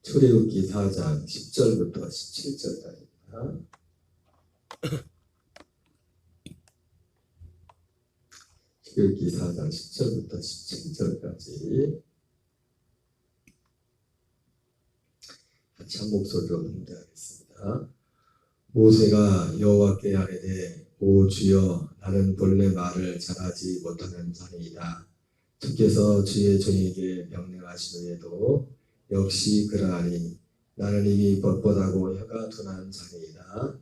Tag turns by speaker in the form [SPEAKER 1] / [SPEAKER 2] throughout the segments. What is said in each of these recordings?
[SPEAKER 1] 출애굽기 4장 10절부터 17절까지입니다. 출애굽기 4장 10절부터 17절까지 같이 한 목소리로 봉독하겠습니다. 모세가 여호와께 아뢰되 오 주여 나는 본래 말을 잘하지 못하는 자니이다. 주께서 주의 종에게 명령하시노에도 역시 그러하니 나는 이미 뻣뻣하고 혀가 둔한 자니이다.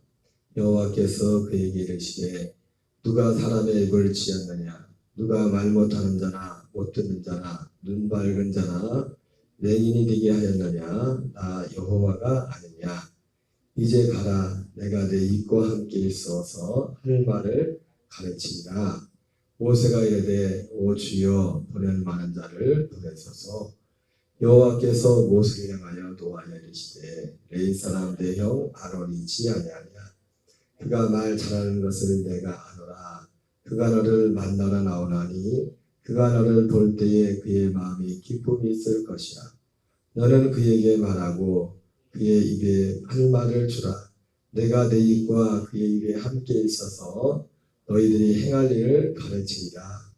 [SPEAKER 1] 여호와께서 그에게 이르시되 누가 사람의 입을 지었느냐 누가 말 못하는 자나 못 듣는 자나 눈 밝은 자나 맹인이 되게 하였느냐 나 여호와가 아니냐. 이제 가라 내가 내 입과 함께 있어서 할 말을 가르치리라. 모세가 이르되 오 주여 보낼 만한 자를 보내소서. 여호와께서 모세를 향하여 노하여 이르시되 레위 사람 내 형 아론이지 아니하냐. 그가 말 잘하는 것을 내가 아노라. 그가 너를 만나러 나오나니 그가 너를 볼 때에 그의 마음이 기쁨이 있을 것이라. 너는 그에게 말하고 그의 입에 할 말을 주라. 내가 내 입과 그의 입에 함께 있어서 너희들이 행할 일을 가르치리라.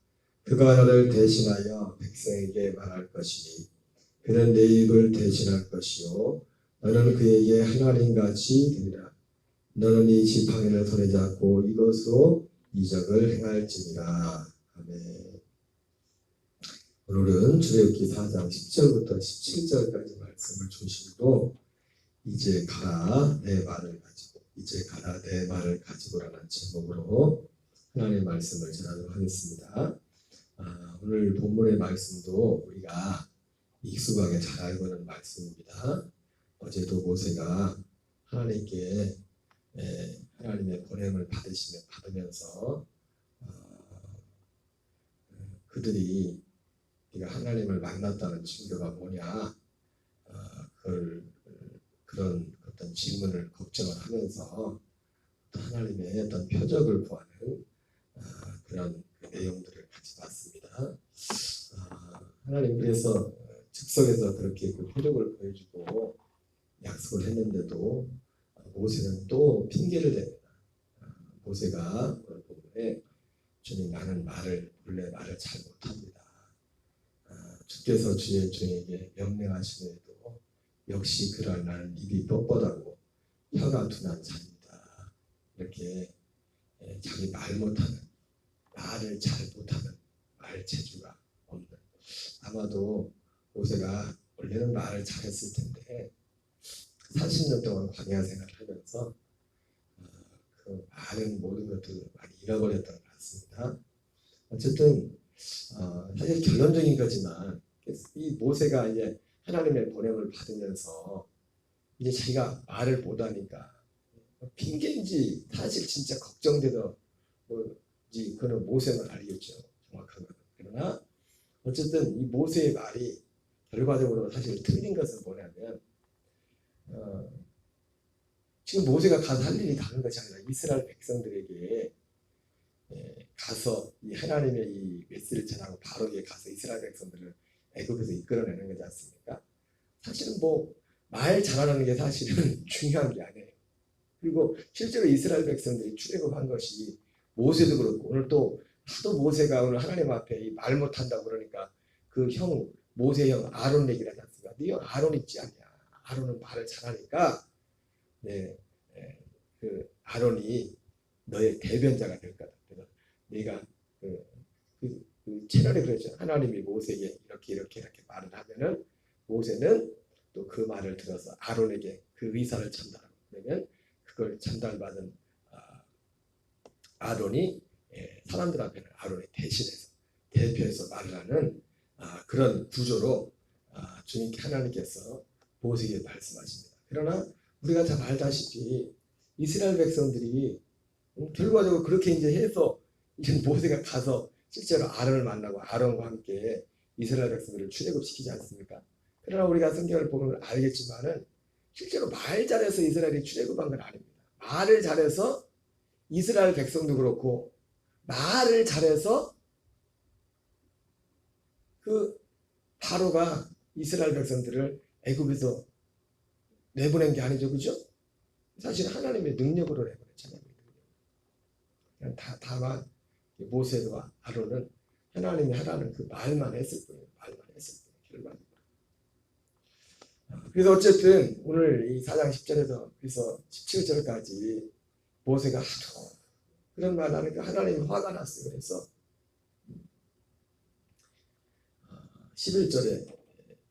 [SPEAKER 1] 그가 너를 대신하여 백성에게 말할 것이니 그는 내 입을 대신할 것이요 너는 그에게 하나님같이 되리라. 너는 이 지팡이를 손에 잡고 이것으로 이적을 행할지니라. 아멘. 오늘은 출애굽기 4장 10절부터 17절까지 말씀을 중심으로 이제 가라 내 말을 가지고 이제 가라 내 말을 가지고라는 제목으로 하나님의 말씀을 전하도록 하겠습니다. 오늘 본문의 말씀도 우리가 익숙하게 잘 알고 있는 말씀입니다. 어제도 모세가 하나님께 하나님의 보냄을 받으면서 그들이 네가 하나님을 만났다는 증거가 뭐냐 그런 어떤 질문을 걱정을 하면서 하나님의 어떤 표적을 구하는 그런 내용들을 같이 봤습니다. 하나님 그래서 즉석에서 그렇게 그 표적을 보여주고 약속을 했는데도 모세는 또 핑계를 댑니다. 모세가 오늘 부분에 주님 나는 본래 말을 잘 못합니다. 주께서 주의 종에게 명령하시면에도 역시 그럴 나는 입이 뻣뻣하고 혀가 둔한 자입니다. 이렇게 자기 말을 잘 못하는 말 재주가 없는 아마도 모세가 원래는 말을 잘했을 텐데 40년 동안 광야 생활을 하면서 그 많은 모든 것들을 많이 잃어버렸던 것 같습니다. 어쨌든 사실 결론적인 거지만 이 모세가 이제 하나님의 보냄을 받으면서 이제 자기가 말을 못하니까 핑계인지 사실 진짜 걱정돼서 뭐지 그는 모세만 알겠죠. 정확한 건. 그러나 어쨌든 이 모세의 말이 결과적으로 사실 틀린 것은 뭐냐면 지금 모세가 가서 할 일이 다른 것이 아니라 이스라엘 백성들에게 가서 이 하나님의 이 메시지를 전하고 바로에 가서 이스라엘 백성들을 애굽에서 이끌어내는 거지 않습니까? 사실은 말 잘하는 게 사실은 중요한 게 아니에요. 그리고 실제로 이스라엘 백성들이 출애굽한 것이 모세도 그렇고 오늘 또 하도 모세가 오늘 하나님 앞에 말 못한다고 그러니까 그 형 모세 형 아론 얘기를 하지 않습니까? 네 형 아론 있지 않냐? 아론은 말을 잘하니까 그 아론이 너의 대변자가 될 거다. 그래서 네가 그 채널에 그랬죠. 하나님이 모세에게 이렇게 말을 하면은 모세는 또 그 말을 들어서 아론에게 그 의사를 전달하고 그러면 그걸 전달받은 아론이 사람들 앞에는 아론의 대신해서 대표해서 말을 하는 그런 구조로 주님께 하나님께서 모세에게 말씀하십니다. 그러나 우리가 다 알다시피 이스라엘 백성들이 결과적으로 그렇게 이제 해서 이제 모세가 가서 실제로 아론을 만나고 아론과 함께 이스라엘 백성들을 출애굽시키지 않습니까? 그러나 우리가 성경을 보면 알겠지만은 실제로 말 잘해서 이스라엘이 출애굽한 건 아닙니다. 말을 잘해서 이스라엘 백성도 그렇고 말을 잘해서 그 바로가 이스라엘 백성들을 애굽에서
[SPEAKER 2] 내보낸 게 아니죠, 그죠? 사실 하나님의 능력으로 내보냈잖아요. 그냥 다만 모세와 아론은 하나님이 하라는 그 말만 했을 뿐이에요. 말만 했을 뿐이에요. 결말은. 그래서 어쨌든 오늘 이 4장 10절에서 그래서 17절까지 모세가 하도 그런 말 하니까 하나님이 화가 났어요. 그래서 11절에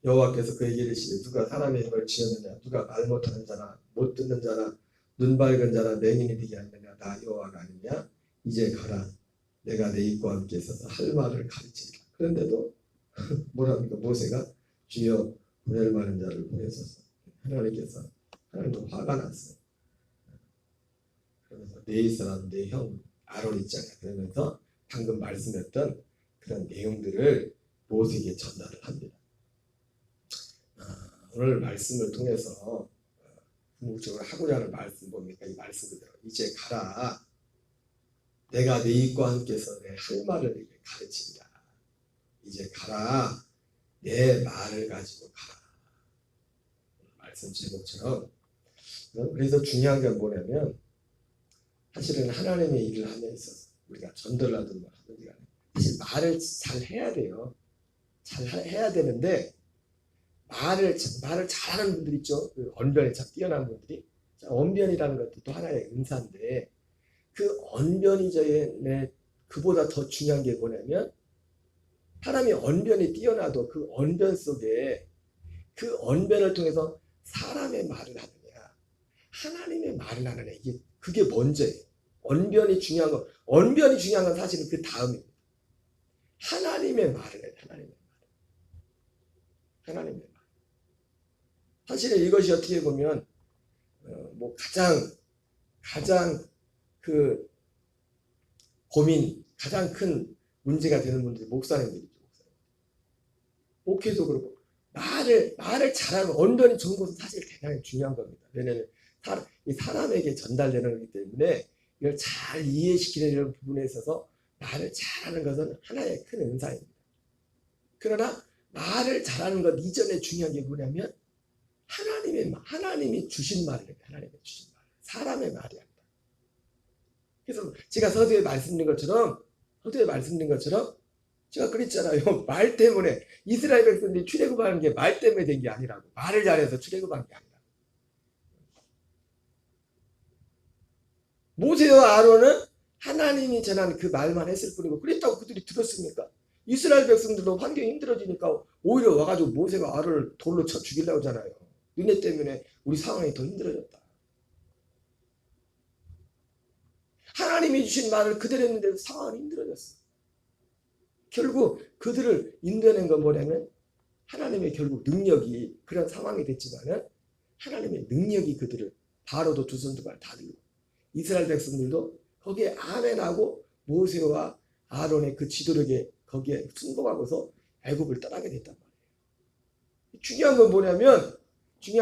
[SPEAKER 2] 여호와께서 그에게 이르시되 누가 사람의 힘을 지었느냐 누가 말 못하는 자나 못 듣는 자나 눈 밝은 자나 맹인이 되게 하느냐 나 여호와가 아니냐 이제 가라 내가 내 입과 함께 있어서 할 말을 가르치리라. 그런데도 뭐랍니까? 모세가 주여 보낼 만한 자를 보내소서. 하나님도 화가 났어요. 그러면서 내 이스라엘 내 형 아론 있잖아요. 그러면서 방금 말씀했던 그런 내용들을 모세에게 전달을 합니다. 오늘 말씀을 통해서 궁극적으로 하고자 하는 말씀 뭡니까? 이 말씀 그대로 이제 가라. 내가 내 입과 함께서 내 할 말을 가르치리라. 이제 가라. 내 말을 가지고 가라. 말씀 제목처럼. 그래서 중요한 건 뭐냐면 사실은 하나님의 일을 함에 있어서 우리가 전도를 하든 뭐 하든지 간에 사실 말을 잘 해야 돼요. 잘 해야 되는데 말을 잘하는 분들 있죠. 그 언변이 참 뛰어난 분들이. 언변이라는 것도 또 하나의 은사인데 그 언변이 그보다 더 중요한 게 뭐냐면 사람이 언변이 뛰어나도 그 언변 속에 그 언변을 통해서 사람의 말을 하느냐 하나님의 말을 하느냐 그게 먼저예요. 언변이 중요한 건 사실은 그 다음입니다. 하나님의 말을 해요. 하나님의 말. 사실은 이것이 어떻게 보면 뭐 가장 그 고민, 가장 큰 문제가 되는 분들이 목사님들이죠. 목회도 그렇고 말을 잘하는 언변이 좋은 것은 사실 대단히 중요한 겁니다. 왜냐하면 사람에게 전달되는 거기 때문에 이걸 잘 이해시키는 부분에 있어서 말을 잘하는 것은 하나의 큰 은사입니다. 그러나 말을 잘하는 것 이전에 중요한 게 뭐냐면 하나님이 주신 말을 해요. 하나님이 주신 말. 사람의 말이 아니다. 그래서 제가 서두에 말씀드린 것처럼 제가 그랬잖아요. 말 때문에 이스라엘 백성들이 출애굽하는 게 말 때문에 된 게 아니라고. 말을 잘해서 출애굽한 게 아니라. 모세와 아론은 하나님이 전한 그 말만 했을 뿐이고 그랬다고 그들이 들었습니까? 이스라엘 백성들도 환경이 힘들어지니까 오히려 와가지고 모세가 아론을 돌로 쳐 죽이려고 하잖아요. 너네 때문에 우리 상황이 더 힘들어졌다. 하나님이 주신 말을 그대로 했는데 상황은 힘들어졌어. 결국 그들을 인도해낸 건 뭐냐면 하나님의 결국 능력이 그런 상황이 됐지만은 하나님의 능력이 그들을 바로도 두 손 두 발 다 들고 이스라엘 백성들도 거기에 아멘하고 모세와 아론의 그 지도력에 거기에 순종하고서 애굽을 떠나게 됐단 말이에요. 중요한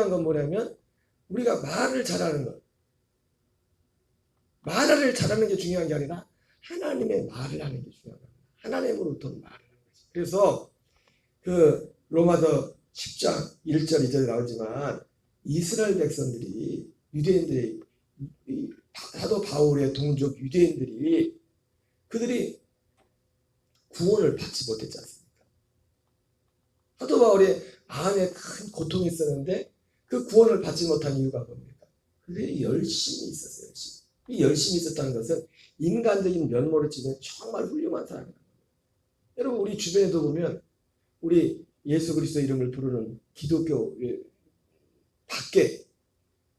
[SPEAKER 2] 건 뭐냐면 우리가 말을 잘하는 것. 말을 잘하는 게 중요한 게 아니라 하나님의 말을 하는 게 중요한 겁니다. 하나님으로부터 말을 하는 거죠. 그래서 그 로마서 10장 1절 2절에 나오지만 이스라엘 백성들이 유대인들이 사도 바울의 동족 유대인들이 그들이 구원을 받지 못했지 않습니까? 사도 바울의 마음에 큰 고통이 있었는데 그 구원을 받지 못한 이유가 뭡니까? 그들이 열심히 있었어요. 이 열심히 있었다는 것은 인간적인 면모를 치면 정말 훌륭한 사람이다. 여러분 우리 주변에도 보면 우리 예수 그리스도 이름을 부르는 기독교 밖에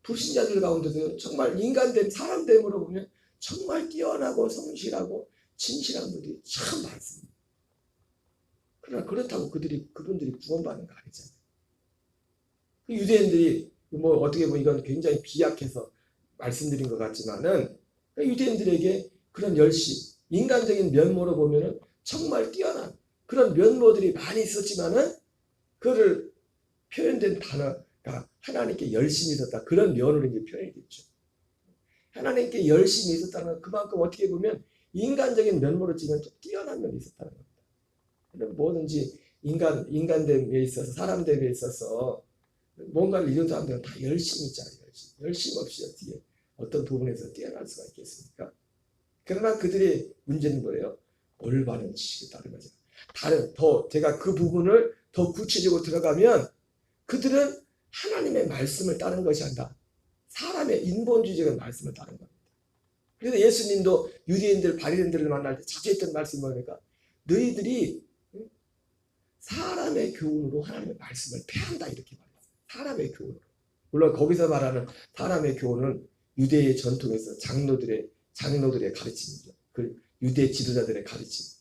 [SPEAKER 2] 불신자들 가운데도 정말 인간됨, 사람됨으로 보면 정말 뛰어나고 성실하고 진실한 분들이 참 많습니다. 그러나 그렇다고 그분들이 구원받는 거 아니잖아요. 유대인들이 뭐 어떻게 보면 이건 굉장히 비약해서 말씀드린 것 같지만은 유대인들에게 그런 열심, 인간적인 면모로 보면은 정말 뛰어난 그런 면모들이 많이 있었지만은 그를 표현된 단어가 하나님께 열심히 있었다. 그런 면으로 이제 표현이 됐죠. 하나님께 열심히 있었다는 건 그만큼 어떻게 보면 인간적인 면모로 치면 좀 뛰어난 면이 있었다는 겁니다. 뭐든지 인간됨에 있어서 사람됨에 있어서 뭔가를 이룬 사람들은 다 열심히 있잖아요. 열심 없이 어떻게 어떤 부분에서 뛰어날 수가 있겠습니까? 그러나 그들의 문제는 뭐예요? 올바른 지식에 따른 거죠. 제가 그 부분을 더 구체적으로 들어가면 그들은 하나님의 말씀을 따른 것이 아니라 사람의 인본주의적인 말씀을 따른 겁니다. 그래서 예수님도 유대인들, 바리새인들을 만날 때 자주 했던 말씀이 뭡니까? 너희들이 사람의 교훈으로 하나님의 말씀을 패한다 이렇게 말했어요. 사람의 교훈으로. 물론 거기서 말하는 사람의 교훈은 유대의 전통에서 장로들의 가르침이죠. 그 유대 지도자들의 가르침.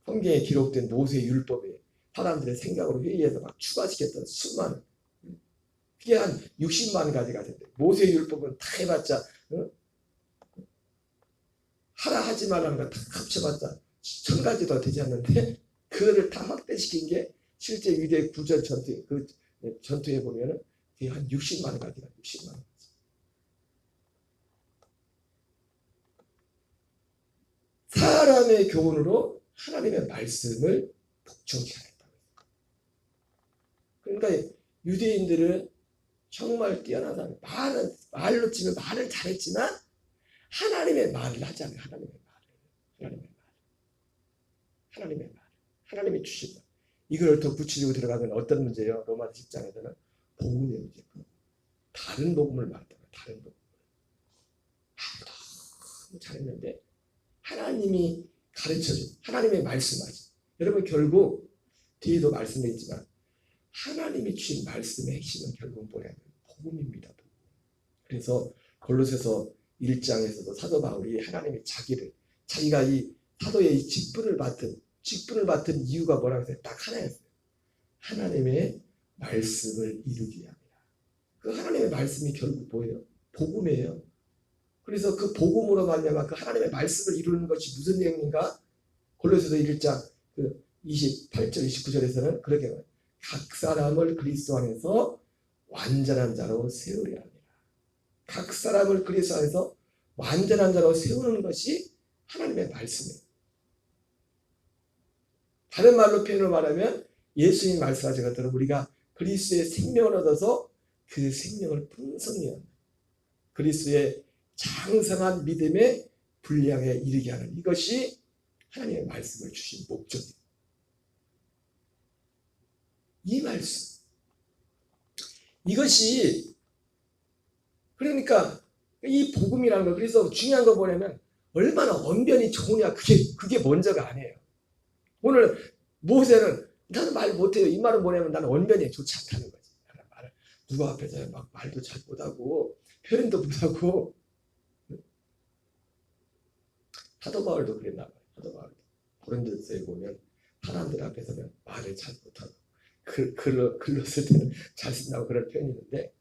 [SPEAKER 2] 성경에 기록된 모세 율법에 사람들의 생각으로 회의해서 막 추가시켰던 수많은, 그게 한 60만 가지가 된대. 모세 율법은 다 해봤자 하라 하지 말라는 거 다 합쳐봤자 1000가지도 되지 않는데 그거를 다 확대시킨 게 실제 유대 구절 전투, 그 전투에 보면은 그게 한 60만 가지가 60만 가지. 사람의 교훈으로 하나님의 말씀을 복종케 하였다. 그러니까 유대인들은 정말 뛰어나다. 말로 치면 말을 잘했지만 하나님의 말을 하잖아요. 하나님이 주신 말. 이걸 더 구체적으로 들어가면 어떤 문제예요? 로마서 10장에서는 복음의 문제. 다른 복음을 말한다. 다른 복음. 너무 잘했는데 하나님이 가르쳐준 하나님의 말씀하지. 여러분 결국 뒤에도 말씀드렸지만 하나님이 주신 말씀의 핵심은 결국 뭐냐면 복음입니다. 복음. 그래서 골로새서 1장에서도 사도 바울이 하나님의 자기가 이 사도의 직분을 맡은 이유가 뭐라고 했어요? 딱 하나였어요. 하나님의 말씀을 이루기 위함이다. 그 하나님의 말씀이 결국 뭐예요? 복음이에요. 그래서 그 복음으로 말미암아 그 하나님의 말씀을 이루는 것이 무슨 내용인가? 골로새서 1장 그 28절 29절에서는 그렇게 말해요. 각 사람을 그리스도 안에서 완전한 자로 세우려 합니다. 각 사람을 그리스도 안에서 완전한 자로 세우는 것이 하나님의 말씀이에요. 다른 말로 표현을 말하면 예수님 말씀하신 것처럼 우리가 그리스도의 생명을 얻어서 그 생명을 풍성히 하는 그리스도의 장성한 믿음의 분량에 이르게 하는 이것이 하나님의 말씀을 주신 목적입니다. 이 말씀 이것이 그러니까 이 복음이라는 거 그래서 중요한 거 뭐냐면 얼마나 언변이 좋으냐 그게 먼저가 아니에요. 오늘 모세는 나는 말 못해요. 이 말은 뭐냐면 나는 언변이 좋지 않다는 거지. 누구 앞에서 막 말도 잘 못하고 표현도 못하고 사도 바울도 그랬나 봐요. 사도 바울도 고린도서에 보면 사람들 앞에서는 말을 잘 못하고 글로 쓸 때는 잘 쓴다고 그런 표현이 있는데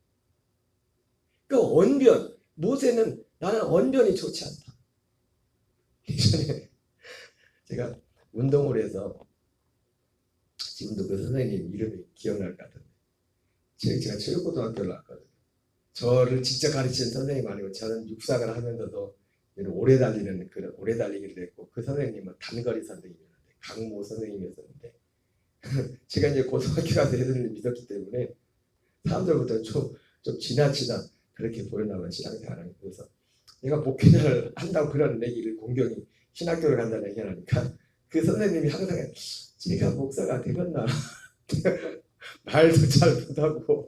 [SPEAKER 2] 그 언변 모세는 나는 언변이 좋지 않다. 예전에 제가 운동을 해서 지금도 그 선생님 이름이 기억날 것 같은데 제가 체육고등학교를 나왔거든요. 저를 직접 가르치는 선생님 아니고 저는 육상을 하면서도 오래 달리기를 했고 그 선생님은 단거리 선생님이었는데 강모 선생님이었는데 제가 이제 고등학교 가서 애들을 믿었기 때문에 사람들부터 좀 지나치다 그렇게 보였나봐요. 신앙생활을. 그래서 내가 목회자를 한다고 그런 얘기를 공경이 신학교를 간다는 얘기를 하니까 그 선생님이 항상 제가 목사가 되겠나 말도 잘 못하고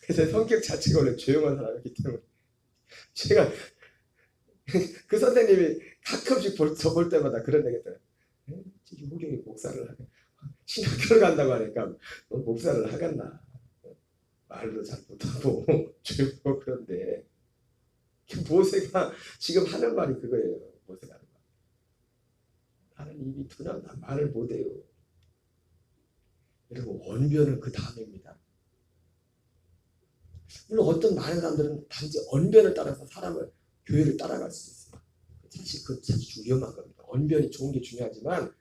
[SPEAKER 2] 그래서 성격 자체가 원래 조용한 사람이기 때문에 제가 그 선생님이 가끔씩 저 볼 때마다 그런 얘기 했더니 우리 목사를 하네. 신학교를 간다고 하니까 목사를 하겠나 말도 잘 못하고 조용하고 그런데 모세가 지금 하는 말이 그거예요. 모세가 하는 말. 나는 입이 둔하다. 말을 못해요. 여러분 언변은 그 다음입니다. 물론 어떤 많은 사람들은 단지 언변을 따라서 교회를 따라갈 수 있어요. 사실 위험한 겁니다. 언변이 좋은 게 중요하지만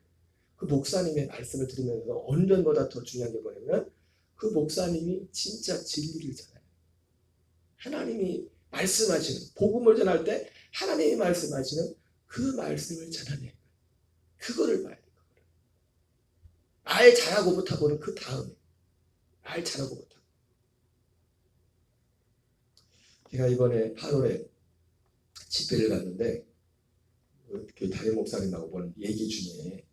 [SPEAKER 2] 그 목사님의 말씀을 들으면서 언변보다 더 중요한 게 뭐냐면 그 목사님이 진짜 진리를 전해요. 하나님이 말씀하시는 복음을 전할 때 하나님이 말씀하시는 그 말씀을 전하네. 그거를 봐야 돼요. 말 잘하고 못하고는 그 다음에 말 잘하고 못하고. 제가 이번에 8월에 집회를 갔는데 그 담임 목사님하고 본 얘기 중에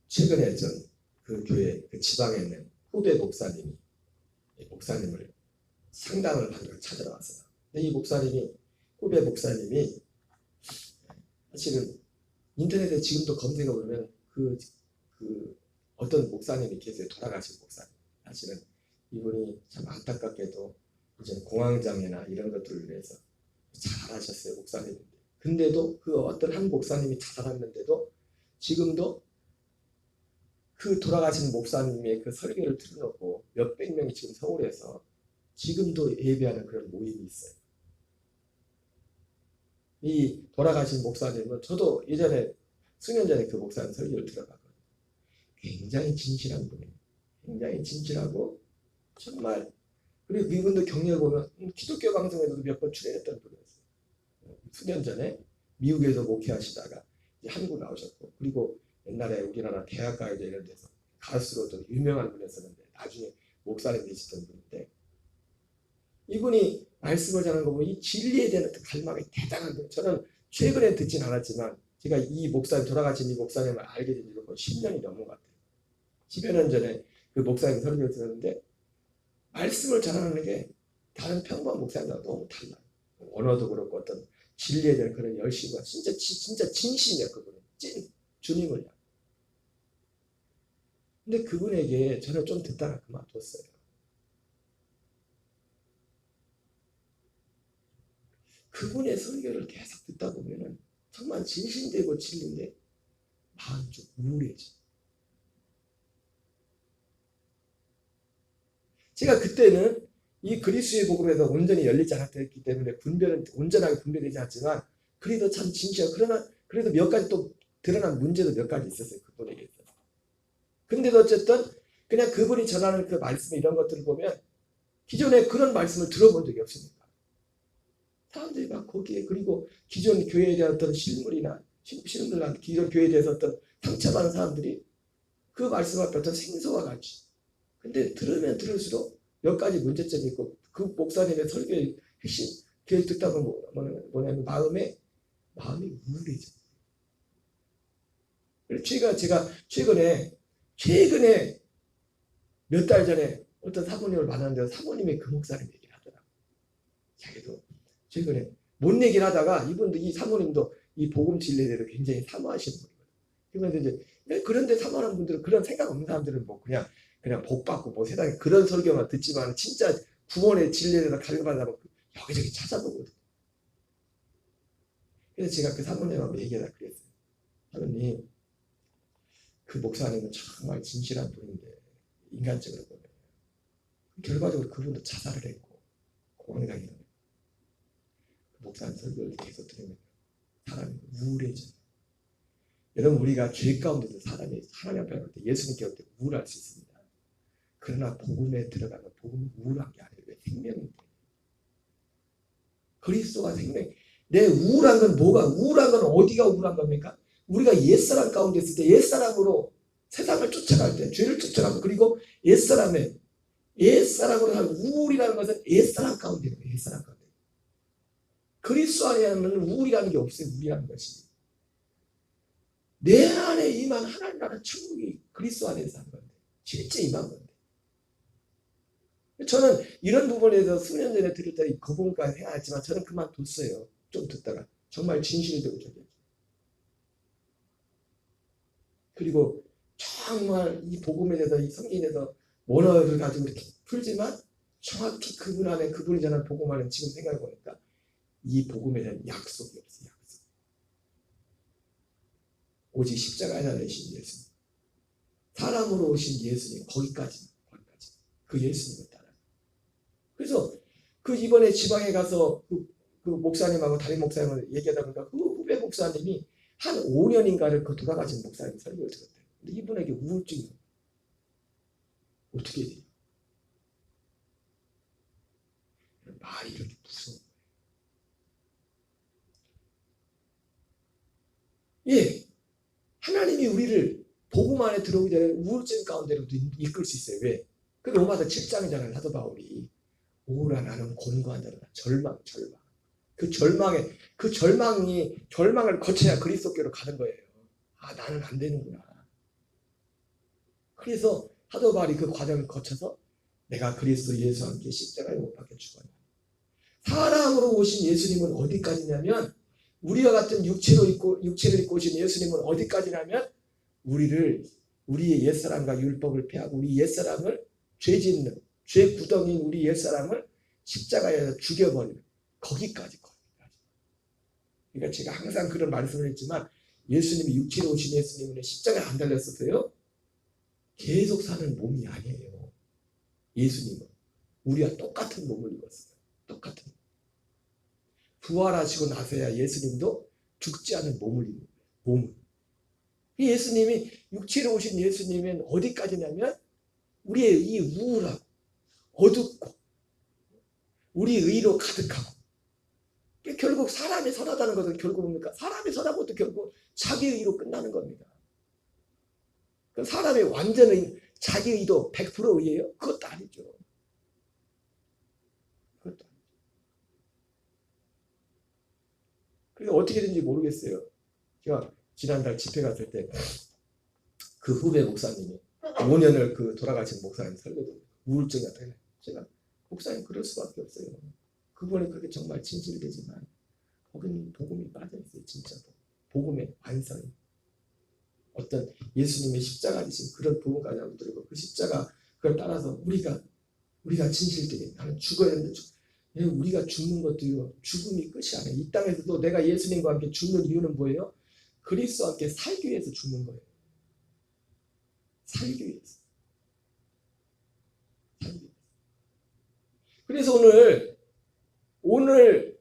[SPEAKER 2] 최근에 전 그 교회 그 지방에 있는 후배 목사님이 목사님을 상담을 받으러 찾아왔어요. 근데 이 목사님이 후배 목사님이 사실은 인터넷에 지금도 검색해 보면 그 어떤 목사님이 계세요. 돌아가신 목사님. 사실은 이분이 참 안타깝게도 이제 공황장애나 이런 것들을 위해서 잘하셨어요. 목사님. 근데도 그 어떤 한 목사님이 자살했는데도 지금도 그 돌아가신 목사님의 그 설교를 틀어놓고 몇백 명이 지금 서울에서 지금도 예배하는 그런 모임이 있어요. 이 돌아가신 목사님은 저도 예전에 수년 전에 그 목사님 설교를 들어봤거든요. 굉장히 진실한 분이에요. 굉장히 진실하고 정말 그리고 이분도 경력을 보면 기독교 방송에도 몇 번 출연했던 분이었어요. 수년 전에 미국에서 목회하시다가 이제 한국 나오셨고 그리고 옛날에 우리나라 대학가요제 이런 데서 가수로도 유명한 분이었었는데 나중에 목사님 되시던 분인데 이분이 말씀을 전하는 거 보면 이 진리에 대한 갈망이 대단한 거예요. 저는 최근에 듣진 않았지만 제가 이 목사님 돌아가신 이 목사님을 알게 된 지가 거의 10년이 넘은 것 같아요. 10여 년 전에 그 목사님 설교를 들었는데 말씀을 전하는 게 다른 평범한 목사님과 너무 달라요. 언어도 그렇고 어떤 진리에 대한 그런 열심과 진짜 진심이야 그분은 찐 주님을 향해. 근데 그분에게 저는 좀 듣다가 그만뒀어요. 그분의 설교를 계속 듣다 보면은 정말 진심되고 진리인데 마음이 좀 우울해져. 제가 그때는 이 그리스도의 복음에서 온전히 열리지 않았기 때문에 분별은 온전하게 분별되지 않지만 그래도 참 진실하고 그러나 그래도 몇 가지 또 드러난 문제도 몇 가지 있었어요. 그분에게 있어서. 근데도 어쨌든 그냥 그분이 전하는 그 말씀 이런 것들을 보면 기존에 그런 말씀을 들어본 적이 없으니까 사람들이 막 거기에 그리고 기존 교회에 대한 어떤 실물이나 실물이나 기존 교회에 대해서 어떤 상처받은 사람들이 그 말씀 앞에 어떤 생소와 같이 근데 들으면 들을수록 몇 가지 문제점이 있고 그 목사님의 설교의 핵심 교회 듣다 보면 뭐냐면 마음이 우울해져. 제가 최근에 몇 달 전에 어떤 사모님을 만났는데 사모님이 그 목사님 얘기를 하더라고요. 자기도 최근에 뭔 얘기를 하다가 이분도 이 사모님도 이 복음 진리에 대해서 굉장히 사모하시는 분이거든요. 그런데 이제 그런데 사모하는 분들은 그런 생각 없는 사람들은 뭐 그냥 복 받고 뭐 세상에 그런 설교만 듣지만 진짜 구원의 진리에 대해서 갈급하다면 여기저기 찾아보거든요. 그래서 제가 그 사모님하고 얘기하다 그랬어요. 사모님 그 목사님은 정말 진실한 분인데 인간적으로 보면 결과적으로 그분도 자살을 했고 공황에 당했는 거예요. 그 목사님 설교를 계속 들으면 사람이 우울해져요. 여러분 우리가 죄 가운데서 사람이 하나님 앞에 갈 때 예수님께 올 때 우울할 수 있습니다. 그러나 복음에 들어가면 복음은 우울한 게 아니에요. 왜 생명인데. 그리스도가 생명. 내 우울한 건 뭐가? 우울한 건 어디가 우울한 겁니까? 우리가 옛사람 가운데 있을 때 옛사람으로 세상을 쫓아갈 때 죄를 쫓아가고 그리고 옛사람으로 살 우울이라는 것은 옛사람 가운데 있는 거예요. 옛사람 가운데. 그리스도 안에 하면 우울이라는 게 없어요. 우울이라는 것이. 내 안에 임한 하나님이라는 천국이 그리스도 안에 사는 건데 실제 임한 건데. 저는 이런 부분에 대해서 수년 전에 들을 때 그 부분까지 해야지만 저는 그만뒀어요. 좀 듣다가 정말 진실이 되고 저기. 그리고 정말 이 복음에 대해서 이 성경에 대해서 원어를 가지고 이렇게 풀지만 정확히 그분 안에 그분이 전한 복음 안에 지금 생각해 보니까 이 복음에 대한 약속이 없어요. 약속. 오직 십자가에 달리신 예수님, 사람으로 오신 예수님 거기까지 그 예수님을 따라. 그래서 그 이번에 지방에 가서 그 목사님하고 담임 목사님을 얘기하다 보니까 그 후배 목사님이 한 5년인가를 그 돌아가신 목사님 설교를 들었대요. 근데 이분에게 우울증이 어떻게 돼요? 말이 이렇게 무서워. 예, 하나님이 우리를 복음 안에 들어오기 전에 우울증 가운데로도 이끌 수 있어요. 왜? 그 로마서 7장이잖아요. 사도 바울이 오라 나는 곤고한 자다. 절망. 그 절망을 거쳐야 그리스도께로 가는 거예요. 아, 나는 안 되는구나. 그래서 사도 바울이 그 과정을 거쳐서 내가 그리스도 예수와 함께 십자가에 못 박혀 죽었냐. 사람으로 오신 예수님은 어디까지냐면 우리와 같은 육체를 입고 오신 예수님은 어디까지냐면 우리의 옛사람과 율법을 폐하고 우리 옛사람을 죄 짓는 죄 구덩이인 우리 옛사람을 십자가에서 죽여버리는 거기까지. 그러니까 제가 항상 그런 말씀을 했지만 예수님이 육체로 오신 예수님은 십자가에 안 달렸었어요. 계속 사는 몸이 아니에요. 예수님은 우리와 똑같은 몸을 입었어요. 똑같은 부활하시고 나서야 예수님도 죽지 않은 몸을 입는 거예요. 예수님이 육체로 오신 예수님은 어디까지냐면 우리의 이 우울하고 어둡고 우리 의로 가득하고 결국 사람이 선하다는 것은 결국 뭡니까? 사람이 선한 것도 결국 자기 의로 끝나는 겁니다. 사람이 완전히 자기 의도 100% 의예요? 그것도 아니죠. 그래서 어떻게 된지 모르겠어요. 제가 지난달 집회 갔을 때 그 후배 목사님이 5년을 돌아가신 목사님 설교도 우울증이 나타나요. 제가 목사님 그럴 수밖에 없어요. 그분이 그렇게 정말 진실되지만 거기는 복음이 빠져있어요. 진짜 복음의 완성이 어떤 예수님의 십자가 지신 그런 복음까지 한번 들고 그 십자가 그걸 따라서 우리가 진실되게 나는 죽어야 되는데 우리가 죽는 것도요 죽음이 끝이 아니에요. 이 땅에서도 내가 예수님과 함께 죽는 이유는 뭐예요? 그리스도와 함께 살기 위해서 죽는 거예요. 살기 위해서. 그래서 오늘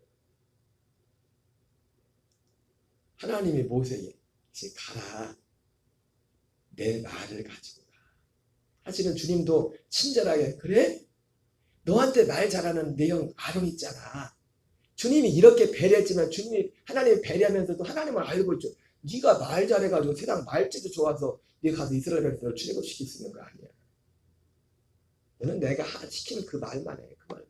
[SPEAKER 2] 하나님이 모세에게 이제 가라. 내 말을 가지고 가. 사실은 주님도 친절하게 그래? 너한테 말 잘하는 내 형 아론 있잖아. 주님이 이렇게 배려했지만 하나님이 배려하면서도 하나님을 알고 있죠. 네가 말 잘해가지고 세상 말재주 좋아서 네가 가서 이스라엘 백성을 출애굽시킬 수 있는 거 아니야. 너는 내가 시키는 그 말만 해. 그 말만.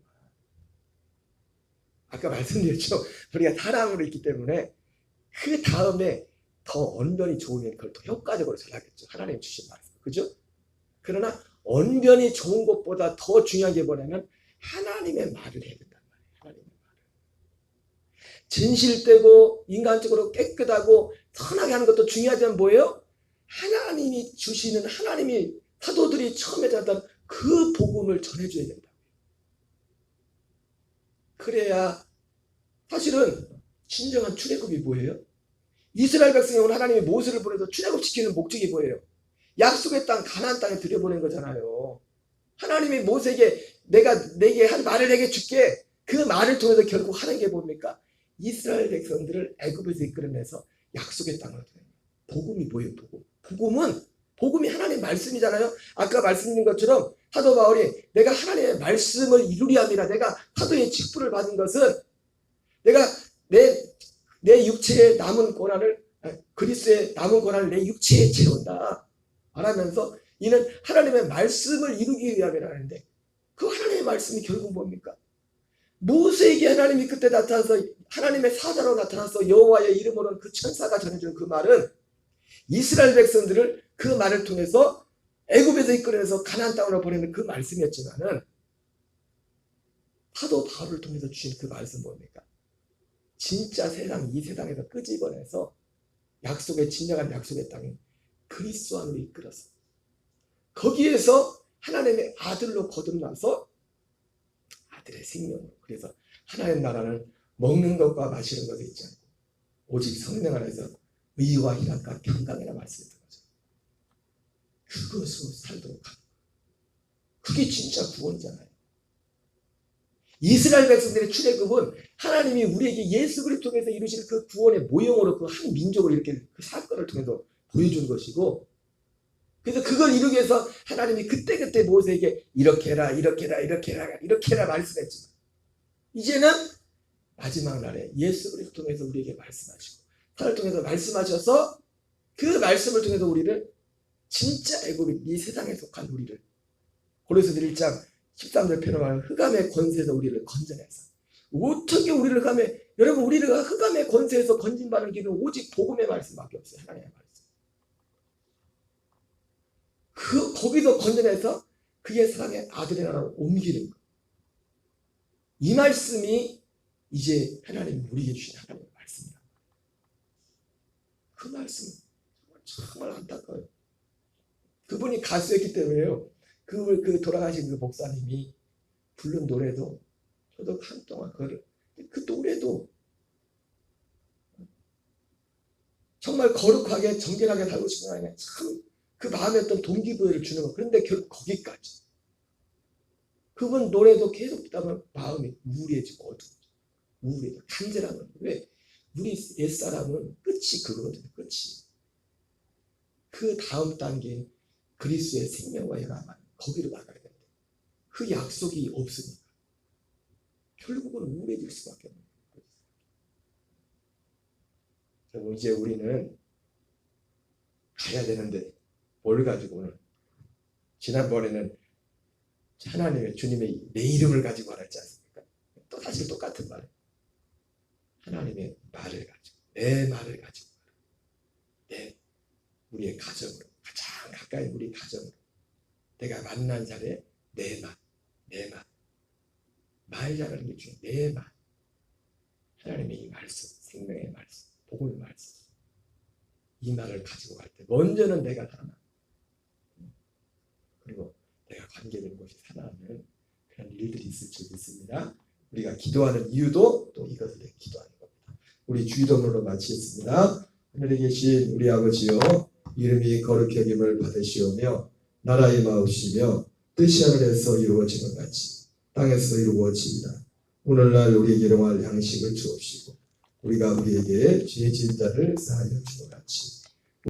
[SPEAKER 2] 아까 말씀드렸죠. 우리가 사람으로 있기 때문에 그 다음에 더 언변이 좋으면 그걸 더 효과적으로 전하겠죠. 하나님 주신 말씀. 그죠? 그러나 언변이 좋은 것보다 더 중요한 게 뭐냐면 하나님의 말을 해야 된단 말이에요. 하나님의 말을. 진실되고 인간적으로 깨끗하고 선하게 하는 것도 중요하지만 뭐예요? 하나님이 주시는 하나님이 사도들이 처음에 전했던 그 복음을 전해줘야 된다. 그래야 사실은 진정한 출애굽이 뭐예요? 이스라엘 백성이 오늘 하나님이 모세를 보내서 출애굽시키는 목적이 뭐예요? 약속의 땅 가나안 땅에 들여보낸 거잖아요. 하나님이 모세에게 내게 한 말을 내게 줄게. 그 말을 통해서 결국 하는 게 뭡니까? 이스라엘 백성들을 애굽에서 이끌어내서 약속의 땅으로 보내는 거예요. 복음이 뭐예요? 복음이 하나님의 말씀이잖아요. 아까 말씀드린 것처럼 사도 바울이 내가 하나님의 말씀을 이루리 함이라. 내가 사도의 직분을 받은 것은 내가 내 육체의 남은 고난을 그리스도의 남은 고난을 내 육체에 채운다 말하면서 이는 하나님의 말씀을 이루기 위함이라 하는데 그 하나님의 말씀이 결국 뭡니까? 모세에게 하나님이 그때 나타나서 하나님의 사자로 나타나서 여호와의 이름으로 그 천사가 전해준 그 말은 이스라엘 백성들을 그 말을 통해서 애굽에서 이끌어내서 가나안 땅으로 보내는 그 말씀이었지만은 사도 바울을 통해서 주신 그 말씀 뭡니까? 진짜 이 세상에서 끄집어내서 진정한 약속의 땅인 그리스도 안으로 이끌어서 거기에서 하나님의 아들로 거듭나서 아들의 생명으로 그래서 하나님 나라는 먹는 것과 마시는 것에 있지 않고 오직 성령 안에서 의와 희락과 평강이라 말씀했던 거죠. 그것으로 살도록 하는 거예요. 그게 진짜 구원이잖아요. 이스라엘 백성들의 출애굽은 하나님이 우리에게 예수 그리스도를 통해서 이루실 그 구원의 모형으로 그 한 민족을 이렇게 그 사건을 통해서 보여준 것이고 그래서 그걸 이루기 위해서 하나님이 그때그때 모세에게 이렇게 해라 말씀했지만 이제는 마지막 날에 예수 그리스도를 통해서 우리에게 말씀하시고 사를 통해서 말씀하셔서 그 말씀을 통해서 우리를 진짜 애굽이 이 세상에 속한 우리를 고린도서 1장 13절 표현하면 흑암의 권세에서 우리를 건져내서 어떻게 우리를 흑암에 여러분 우리가 흑암의 권세에서 건진받는 길은 오직 복음의 말씀밖에 없어요. 하나님의 말씀. 거기서 건져내서 그의 사랑의 아들의 나라로 옮기는 것. 이 말씀이 이제 하나님 우리에게 주신 하나님의 말씀이다. 그 말씀은 정말 안타까워요. 그분이 가수였기 때문에요. 그 돌아가신 그 목사님이 부른 노래도 저도 한동안 그 노래도 정말 거룩하게 정결하게 살고 싶은 아니냐 참 그 마음에 어떤 동기부여를 주는 거. 그런데 결국 거기까지 그분 노래도 계속 듣다 보면 마음이 우울해지고 어두워져. 우울해져. 간절함은 왜? 우리 옛사람은 끝이 그거거든요. 끝이. 그 다음 단계인 그리스도의 생명과 영화만 거기로 나가야 된다. 그 약속이 없으니까 결국은 우울해질 수밖에 없는 거예요. 그리고 이제 우리는 가야 되는데 뭘 가지고 오늘 지난번에는 하나님의 주님의 내 이름을 가지고 말했지 않습니까? 또 사실 똑같은 말. 하나님의 말을 가지고 내 말을 가지고 내 우리의 가정으로 가장 가까이 우리 가정으로 내가 만난 자리에 내 말 잘하는 게 중요해. 내 말 하나님의 이 말씀 생명의 말씀 복음의 말씀 이 말을 가지고 갈 때 먼저는 내가 살아나 그리고 내가 관계되는 곳이 살아나는 그런 일들이 있을 줄 믿습니다. 우리가 기도하는 이유도 또 이것을 위해 기도하는 겁니다. 우리 주기도문으로 마치겠습니다. 하늘에 계신 우리 아버지여 이름이 거룩히 여김을 받으시오며 나라 임하옵시며 뜻이 하늘에서 이루어지는 같이 땅에서 이루어지이다. 오늘날 우리에게 일용할 양식을 주옵시고 우리가 우리에게 죄 지은 자를 사하여 주는 같이